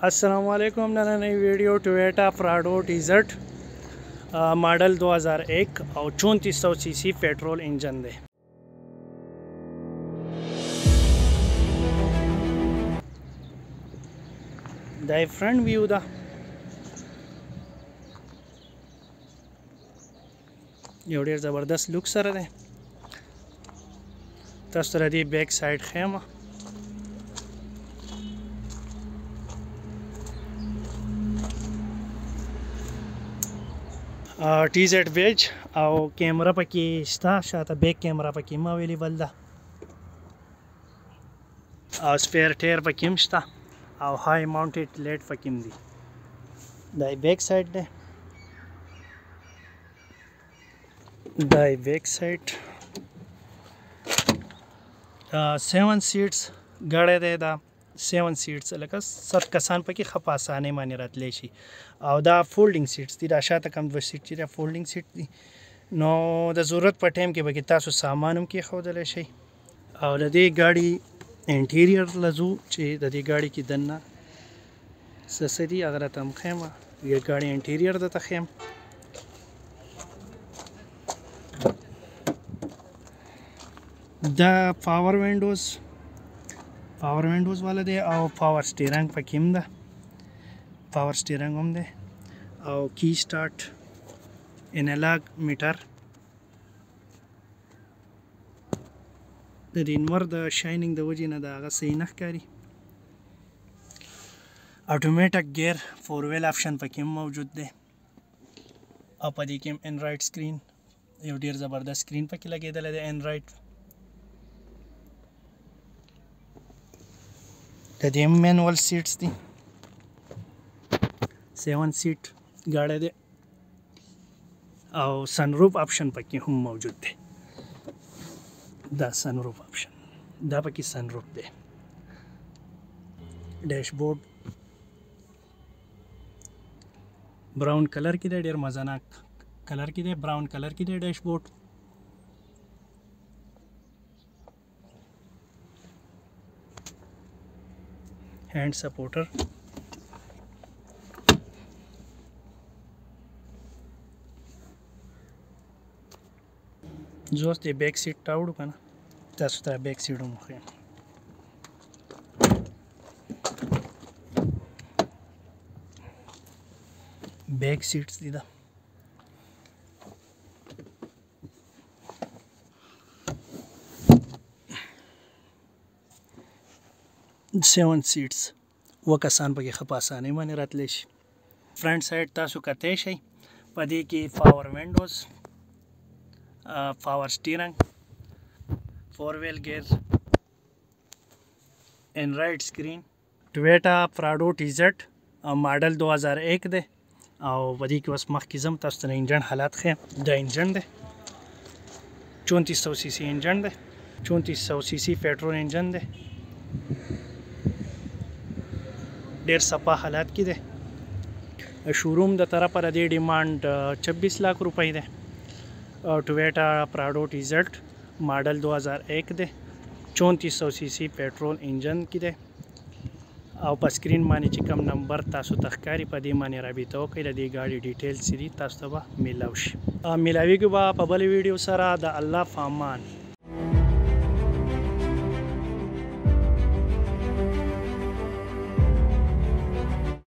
अस्सलामुअलैकुम। नई video Toyota Prado TZ model 2001 और 3400 CC petrol engine they. The front view दा यो ډیر زبردست लुक سره ده। تاسو سره دی بیک ساइड خیمه TZ بیج او کیمرا پکې شته، شاته بیک کیمرا پکې ما اویلیبل ده او سپیر ټایر پکې هم شته او های ماونټډ لیډ پکې هم دي. دا بیک ساइड ده، دا بیک ساइड 7 سیټس ګاډی دی. دا 7 سیټس لکه 7 کسان پکې ښه په اسانۍ باندې راتلی شي او دا فولډینګ سیټس دي. دا شاته کم 2 سیټ چې دا فولډینګ سیټ دي، نو د ضرورت په ټایم کې پکې تاسو سامان هم کېښودلی شئ. او د دې ګاډي انټیریر لزو چې د دې ګاډي کې دننه څه دي هغه راته هم ښیم. د ګاډي انټیریر درته ښیم. دا پاور وینډوز والا دی او پاور سټیرنګ پکې هم ده، پاور سټیرنګ هم دی او کی سٹارټ انالاګ میټر. د دې انور د شاینینګ د وجې نه د هغه صحیح نه ښکاري. اټومیټک ګیر 4 ویل آپشن پکې هم موجود دی او په دې کې هم انډرایډ سکرین، یو ډیر زبردست سکرین پکې لګېدلی دی انډرایډ. د دې مینوال سیټس دي، 7 سیټ ګاډی دی او سنروف آپشن پکې هم موجود دی. دا سنروف آپشن، دا پکې سنروف دی. ډیشبورډ براون کلر کې دی، ډیر مزهناک کلر کې دی، براون کلر کې دی ډیشبورډ. हैंड सपोर्टर जोस दे बैक सीट टाउड कना तसु ता बैक सीट मुखे बैक सीट्स दीदा 7 سیټس و کسان پکې ښه په اسانۍ باندې راتلی شي. فرنټ سایډ تاسو کتی شئ، په دې کې پاور وینډوز، پاور سټیرنګ، 4 ویل ګیر، انډرایډ سکرین. ټویوټا پراډو TZ ماډل 2001 دی او په دې کې اوس مخکې ځم تاسو ته د انجن حالات ښیم. دا انجن دی، 3400 सीसी انجن دی، 3400 सीसी पेट्रोल انجن دی. ډیر صفا حالات کې دی. شوروم د طرفه د دې ډیمانډ 26 लाख روپۍ دی. ټویوټا پراډو TZ ماډل 2001 دی، 3400 सीसी पेट्रोल انجن کې دی او په سکرین باندې چې کوم نمبر تاسو ته ښکاري په دې باندې رابطه وکړئ. د دې ګاډي ډیټیلز دي تاسو ته به میلاو شي. میلاویږو به په بلې ویډیو سره. د الله په امان.